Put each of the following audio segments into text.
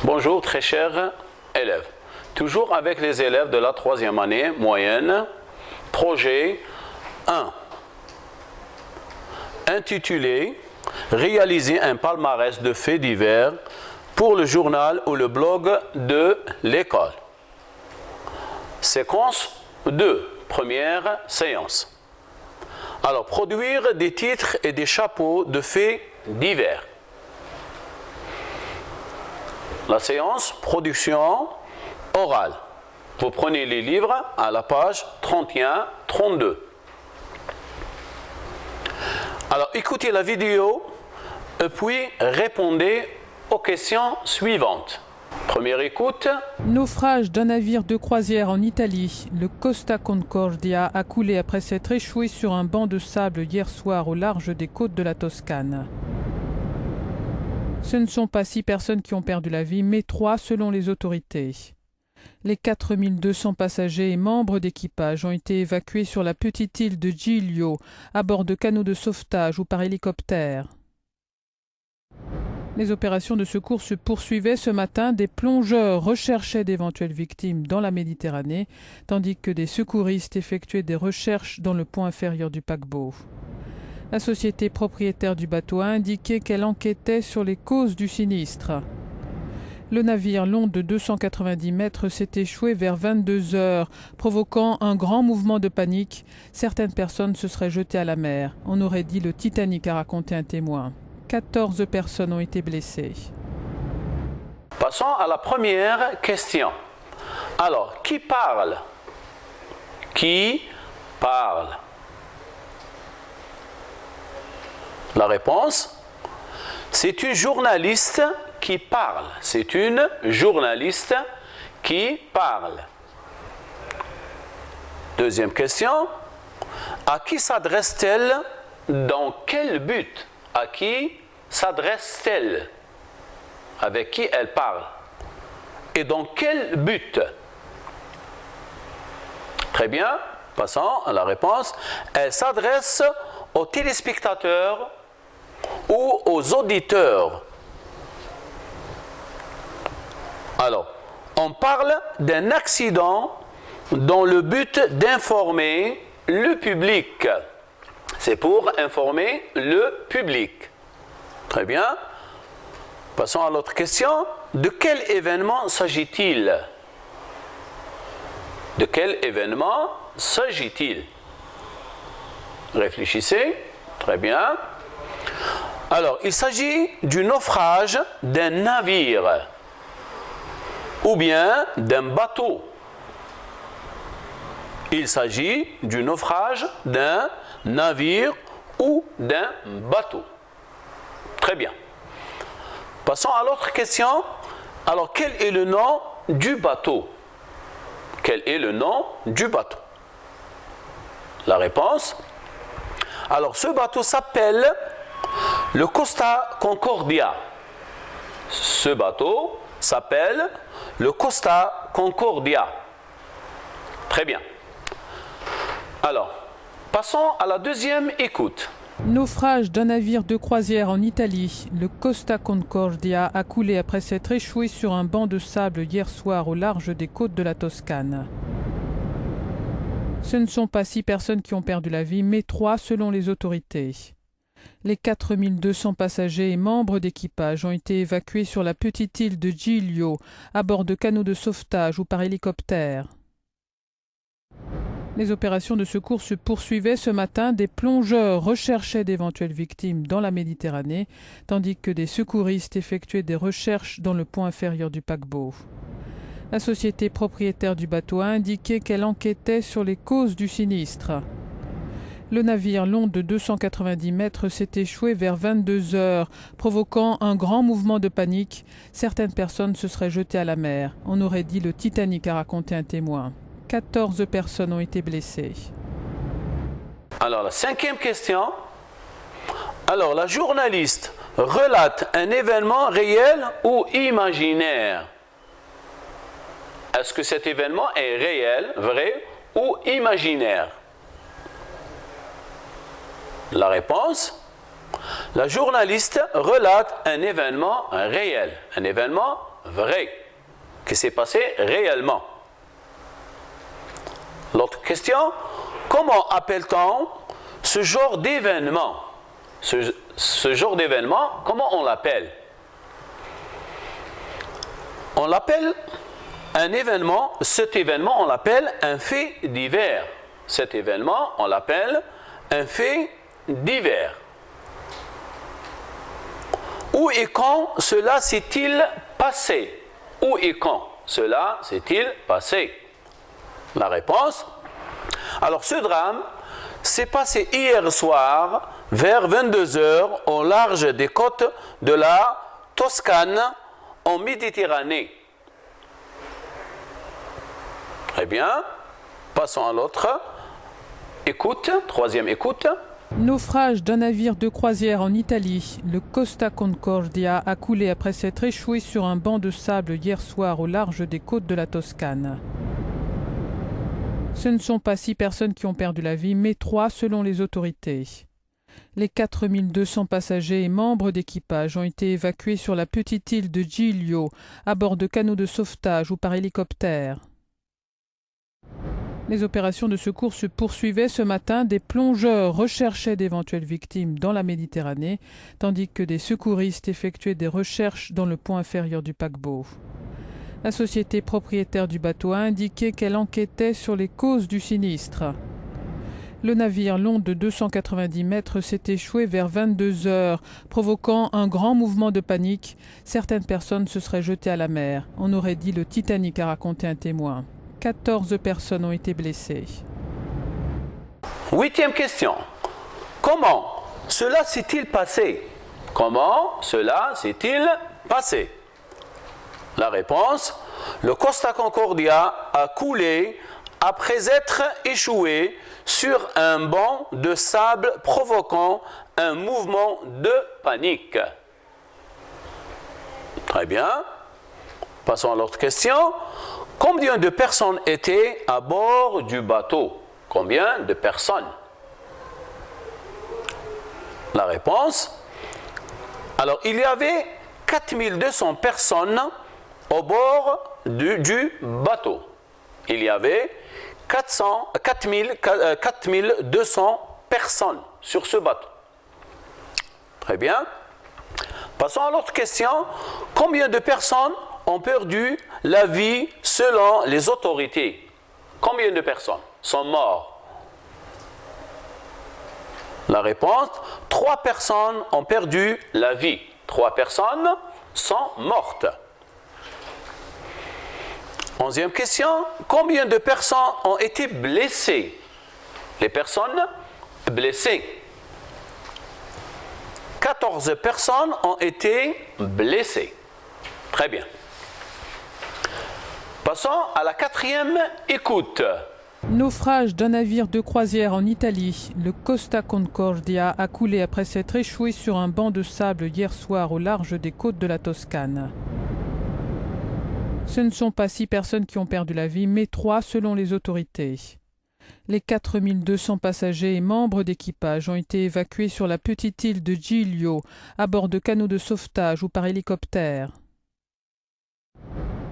Bonjour très chers élèves. Toujours avec les élèves de la 3e année moyenne, projet 1. Intitulé « Réaliser un palmarès de faits divers pour le journal ou le blog de l'école ». Séquence 2, première séance. Alors, produire des titres et des chapeaux de faits divers. La séance production orale. Vous prenez les livres à la page 31-32. Alors, écoutez la vidéo et puis répondez aux questions suivantes. Première écoute. Naufrage d'un navire de croisière en Italie. Le Costa Concordia a coulé après s'être échoué sur un banc de sable hier soir au large des côtes de la Toscane. Ce ne sont pas 6 personnes qui ont perdu la vie, mais 3 selon les autorités. Les 4200 passagers et membres d'équipage ont été évacués sur la petite île de Giglio, à bord de canots de sauvetage ou par hélicoptère. Les opérations de secours se poursuivaient ce matin. Des plongeurs recherchaient d'éventuelles victimes dans la Méditerranée, tandis que des secouristes effectuaient des recherches dans le pont inférieur du paquebot. La société propriétaire du bateau a indiqué qu'elle enquêtait sur les causes du sinistre. Le navire long de 290 mètres s'est échoué vers 22 heures, provoquant un grand mouvement de panique. Certaines personnes se seraient jetées à la mer. On aurait dit le Titanic, a raconté un témoin. 14 personnes ont été blessées. Passons à la première question. Alors, qui parle? Qui parle? La réponse, c'est une journaliste qui parle. C'est une journaliste qui parle. Deuxième question, à qui s'adresse-t-elle? Dans quel but? À qui s'adresse-t-elle? Avec qui elle parle? Et dans quel but? Très bien, passons à la réponse. Elle s'adresse aux téléspectateurs ou aux auditeurs. Alors, on parle d'un accident dans le but d'informer le public. C'est pour informer le public. Très bien. Passons à l'autre question. De quel événement s'agit-il? De quel événement s'agit-il? Réfléchissez. Très bien. Alors, il s'agit du naufrage d'un navire ou bien d'un bateau. Il s'agit du naufrage d'un navire ou d'un bateau. Très bien. Passons à l'autre question. Alors, quel est le nom du bateau? Quel est le nom du bateau? La réponse. Alors, ce bateau s'appelle le Costa Concordia. Ce bateau s'appelle le Costa Concordia. Très bien. Alors, passons à la deuxième écoute. Naufrage d'un navire de croisière en Italie. Le Costa Concordia a coulé après s'être échoué sur un banc de sable hier soir au large des côtes de la Toscane. Ce ne sont pas 6 personnes qui ont perdu la vie, mais 3 selon les autorités. Les 4200 passagers et membres d'équipage ont été évacués sur la petite île de Giglio, à bord de canots de sauvetage ou par hélicoptère. Les opérations de secours se poursuivaient ce matin. Des plongeurs recherchaient d'éventuelles victimes dans la Méditerranée, tandis que des secouristes effectuaient des recherches dans le pont inférieur du paquebot. La société propriétaire du bateau a indiqué qu'elle enquêtait sur les causes du sinistre. Le navire long de 290 mètres s'est échoué vers 22 heures, provoquant un grand mouvement de panique. Certaines personnes se seraient jetées à la mer. On aurait dit le Titanic, a raconté un témoin. 14 personnes ont été blessées. Alors, la 5e question. Alors, la journaliste relate un événement réel ou imaginaire? est-ce que cet événement est réel, vrai ou imaginaire? La réponse, la journaliste relate un événement réel, un événement vrai, qui s'est passé réellement. L'autre question, comment appelle-t-on ce genre d'événement? Ce genre d'événement, comment on l'appelle? On l'appelle un événement, cet événement, on l'appelle un fait divers. Cet événement, on l'appelle un fait divers. Où et quand cela s'est-il passé? Où et quand cela s'est-il passé? La réponse, alors ce drame s'est passé hier soir vers 22h au large des côtes de la Toscane en Méditerranée. Très bien, passons à l'autre écoute, troisième écoute. Naufrage d'un navire de croisière en Italie. Le Costa Concordia a coulé après s'être échoué sur un banc de sable hier soir au large des côtes de la Toscane. Ce ne sont pas 6 personnes qui ont perdu la vie, mais 3 selon les autorités. Les 4200 passagers et membres d'équipage ont été évacués sur la petite île de Giglio, à bord de canots de sauvetage ou par hélicoptère. Les opérations de secours se poursuivaient ce matin. Des plongeurs recherchaient d'éventuelles victimes dans la Méditerranée, tandis que des secouristes effectuaient des recherches dans le pont inférieur du paquebot. La société propriétaire du bateau a indiqué qu'elle enquêtait sur les causes du sinistre. Le navire long de 290 mètres s'est échoué vers 22 heures, provoquant un grand mouvement de panique. Certaines personnes se seraient jetées à la mer. On aurait dit le Titanic, a raconté un témoin. 14 personnes ont été blessées. 8e question. Comment cela s'est-il passé? Comment cela s'est-il passé? La réponse, le Costa Concordia a coulé après être échoué sur un banc de sable provoquant un mouvement de panique. Très bien. Passons à l'autre question. Combien de personnes étaient à bord du bateau? Combien de personnes? La réponse, alors il y avait 4200 personnes au bord du bateau. Il y avait 4200 personnes sur ce bateau. Très bien. Passons à l'autre question. Combien de personnes ont perdu la vie selon les autorités? Combien de personnes sont mortes? La réponse, 3 personnes ont perdu la vie. 3 personnes sont mortes. 11e question, combien de personnes ont été blessées? Les personnes blessées. 14 personnes ont été blessées. Très bien. Passons à la 4e écoute. Naufrage d'un navire de croisière en Italie. Le Costa Concordia a coulé après s'être échoué sur un banc de sable hier soir au large des côtes de la Toscane. Ce ne sont pas 6 personnes qui ont perdu la vie, mais 3 selon les autorités. Les 4200 passagers et membres d'équipage ont été évacués sur la petite île de Giglio, à bord de canots de sauvetage ou par hélicoptère.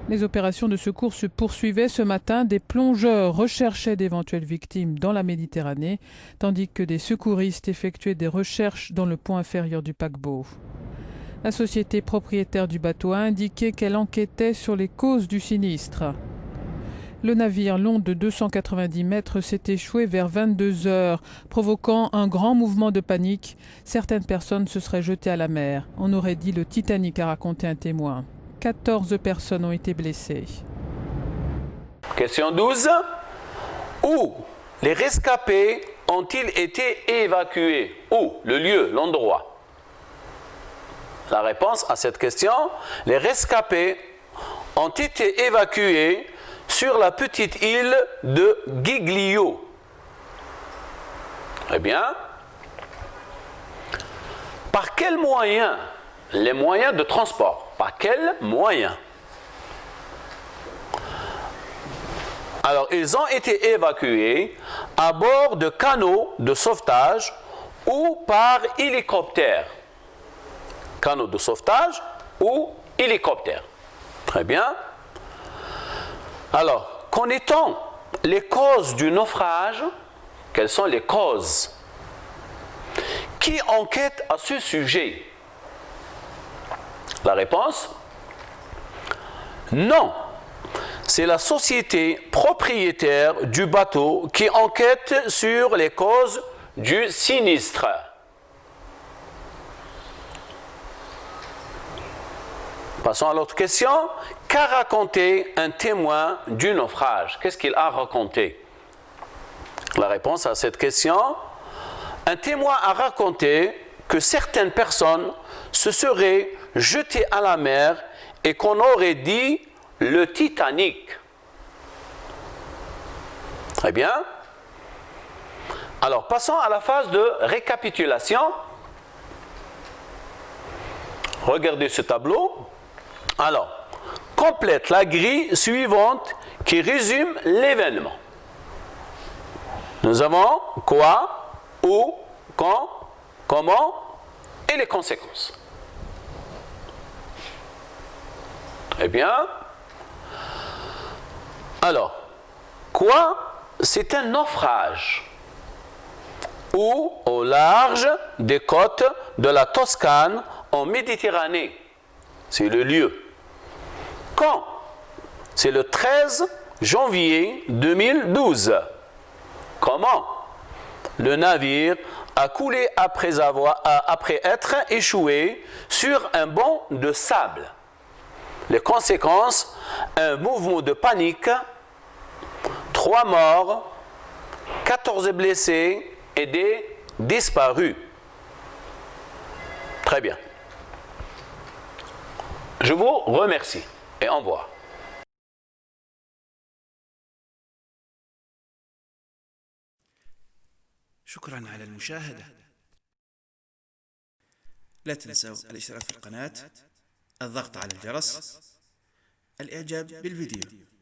Les opérations de secours se poursuivaient ce matin. Des plongeurs recherchaient d'éventuelles victimes dans la Méditerranée, tandis que des secouristes effectuaient des recherches dans le pont inférieur du paquebot. La société propriétaire du bateau a indiqué qu'elle enquêtait sur les causes du sinistre. Le navire long de 290 mètres s'est échoué vers 22 heures, provoquant un grand mouvement de panique. Certaines personnes se seraient jetées à la mer. On aurait dit le Titanic, a raconté un témoin. 14 personnes ont été blessées. Question 12. Où les rescapés ont-ils été évacués? Où? Le lieu, l'endroit. La réponse à cette question, les rescapés ont été évacués sur la petite île de Giglio. Très bien. Par quels moyens? Les moyens de transport. Par quels moyens? Alors, ils ont été évacués à bord de canots de sauvetage ou par hélicoptère. Canots de sauvetage ou hélicoptère. Très bien. Alors, connaît-on les causes du naufrage? Quelles sont les causes? Qui enquête à ce sujet? La réponse? Non. C'est la société propriétaire du bateau qui enquête sur les causes du sinistre. Passons à l'autre question. Qu'a raconté un témoin du naufrage? Qu'est-ce qu'il a raconté? La réponse à cette question: un témoin a raconté que certaines personnes se seraient jetées à la mer et qu'on aurait dit le Titanic. Très bien. Alors, passons à la phase de récapitulation. Regardez ce tableau. Alors, complète la grille suivante qui résume l'événement. Nous avons quoi, où, quand, comment et les conséquences. Très bien. Alors, quoi? C'est un naufrage ou au large des côtes de la Toscane en Méditerranée. C'est le lieu. Quand? C'est le 13 janvier 2012. Comment? Le navire a coulé après être échoué sur un banc de sable. Les conséquences: un mouvement de panique, 3 morts, 14 blessés et des disparus. Très bien. Je vous remercie et au revoir. شكرا على المشاهدة. لا تنسوا الاشتراك في القناة، الضغط على الجرس، الإعجاب بالفيديو.